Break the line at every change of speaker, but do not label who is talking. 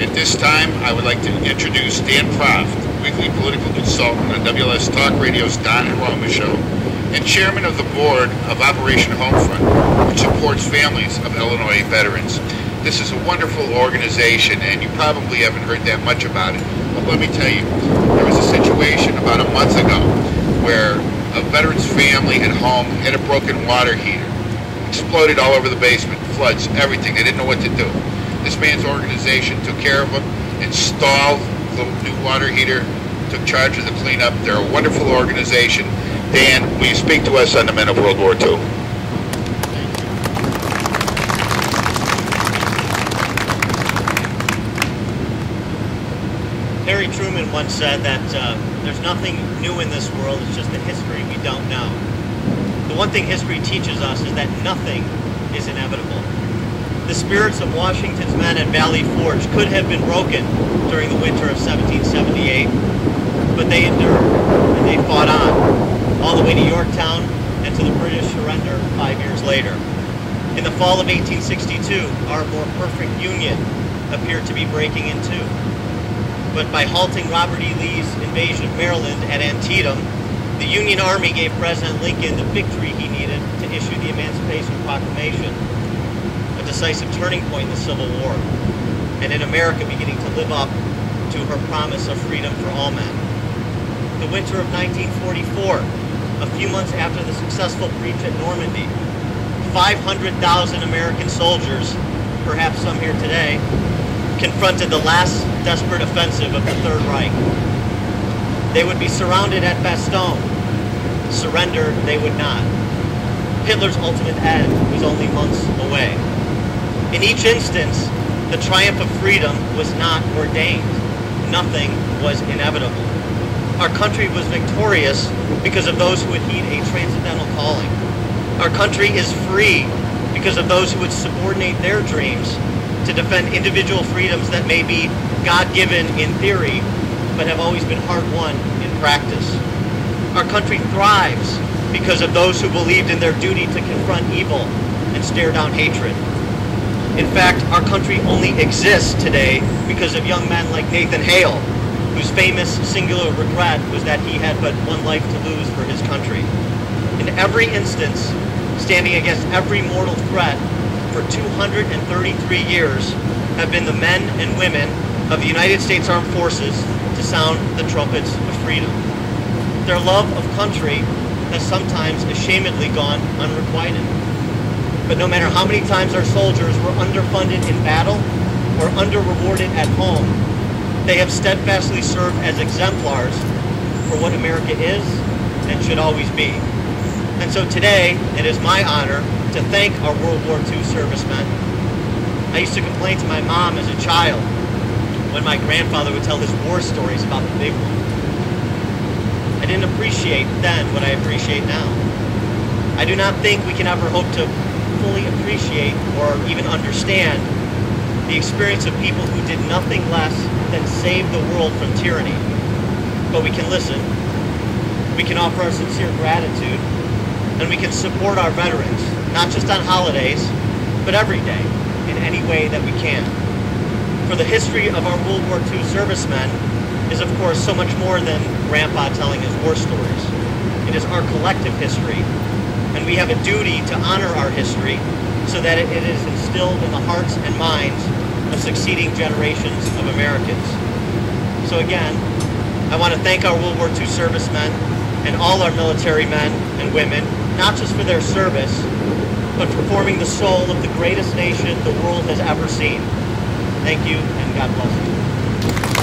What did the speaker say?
At this time, I would like to introduce Dan Proft, weekly political consultant on WLS Talk Radio's Don and Roma Show, and chairman of the board of Operation Homefront, which supports families of Illinois veterans. This is a wonderful organization, and you probably haven't heard that much about it. But let me tell you, there was a situation about a month ago where a veteran's family at home had a broken water heater. Exploded all over the basement, floods, everything. They didn't know what to do. This man's organization took care of them, installed the new water heater, took charge of the cleanup. They're a wonderful organization. Dan, will you speak to us on the men of World War II?
Harry Truman once said that there's nothing new in this world, it's just a history we don't know. The one thing history teaches us is that nothing is inevitable. The spirits of Washington's men at Valley Forge could have been broken during the winter of 1778, but they endured and they fought on, all the way to Yorktown and to the British surrender 5 years later. In the fall of 1862, our more perfect Union appeared to be breaking in two. But by halting Robert E. Lee's invasion of Maryland at Antietam, the Union Army gave President Lincoln the victory he needed to issue the Emancipation Proclamation, a decisive turning point in the Civil War, and in America beginning to live up to her promise of freedom for all men. The winter of 1944, a few months after the successful breach at Normandy, 500,000 American soldiers, perhaps some here today, confronted the last desperate offensive of the Third Reich. They would be surrounded at Bastogne. Surrender they would not. Hitler's ultimate end was only months away. In each instance, the triumph of freedom was not ordained. Nothing was inevitable. Our country was victorious because of those who would heed a transcendental calling. Our country is free because of those who would subordinate their dreams to defend individual freedoms that may be God-given in theory, but have always been hard-won in practice. Our country thrives because of those who believed in their duty to confront evil and stare down hatred. In fact, our country only exists today because of young men like Nathan Hale, whose famous singular regret was that he had but one life to lose for his country. In every instance, standing against every mortal threat for 233 years have been the men and women of the United States Armed Forces to sound the trumpets of freedom. Their love of country has sometimes ashamedly gone unrequited. But no matter how many times our soldiers were underfunded in battle or under-rewarded at home, they have steadfastly served as exemplars for what America is and should always be. And so today, it is my honor to thank our World War II servicemen. I used to complain to my mom as a child when my grandfather would tell his war stories about the big one. I didn't appreciate then what I appreciate now. I do not think we can ever hope to fully appreciate or even understand the experience of people who did nothing less than save the world from tyranny. But we can listen, we can offer our sincere gratitude, and we can support our veterans, not just on holidays, but every day, in any way that we can. For the history of our World War II servicemen is, of course, so much more than Grandpa telling his war stories. It is our collective history, and we have a duty to honor our history so that it is instilled in the hearts and minds of succeeding generations of Americans. So again, I want to thank our World War II servicemen and all our military men and women, not just for their service, but for forming the soul of the greatest nation the world has ever seen. Thank you, and God bless you.